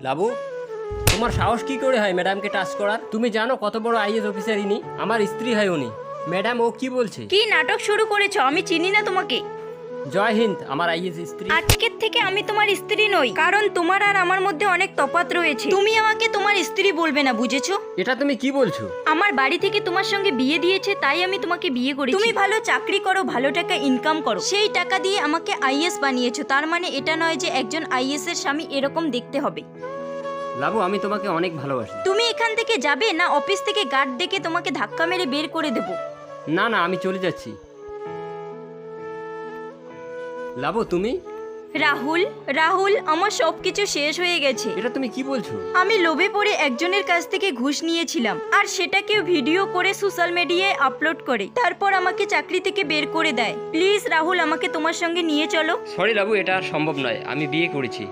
লাবু, তোমার সাহস কি করে হয় ম্যাডামকে টাচ করার? তুমি জানো কত বড় আইএস অফিসার ইনি? আমার স্ত্রী হয় উনি। ম্যাডাম, ও কি বলছে? কি নাটক শুরু করেছো? আমি চিনি না তোমাকে। জয় হিন্দ, আমার আইএস স্ত্রী। আজকের থেকে আমি তোমার স্ত্রী নই, কারণ তোমার আর আমার মধ্যে অনেক তফাৎ রয়েছে। তুমি আমাকে তোমার স্ত্রী বলবে না, বুঝেছো? এটা তুমি কি বলছো? আমার বাড়ি থেকে তোমার সঙ্গে বিয়ে দিয়েছে, তাই আমি তোমাকে বিয়ে করি। তুমি ভালো চাকরি করো, ভালো টাকা ইনকাম করো, সেই টাকা দিয়ে আমাকে আইএস বানিয়েছো। তার মানে এটা নয় যে একজন আইএস এর স্বামী এরকম দেখতে হবে। লাবু, আমি তোমাকে অনেক ভালোবাসি। তুমি এখান থেকে যাবে না অফিস থেকে গার্ড ডেকে তোমাকে ধাক্কা মেরে বের করে দেবো? না না, আমি চলে যাচ্ছি। লাবু, তুমি? রাহুল, রাহুল, আমার সবকিছু শেষ হয়ে গেছে। এটা তুমি কি বলছো? আমি লোভে পড়ে একজনের কাছ থেকে ঘুষ নিয়েছিলাম, আর সেটাকে ভিডিও করে সোশ্যাল মিডিয়ায় আপলোড করে তারপর আমাকে চাকরি থেকে বের করে দেয়। প্লিজ রাহুল, আমাকে তোমার সঙ্গে নিয়ে চলো। সরি লাবু, এটা আর সম্ভব নয়। আমি বিয়ে করেছি।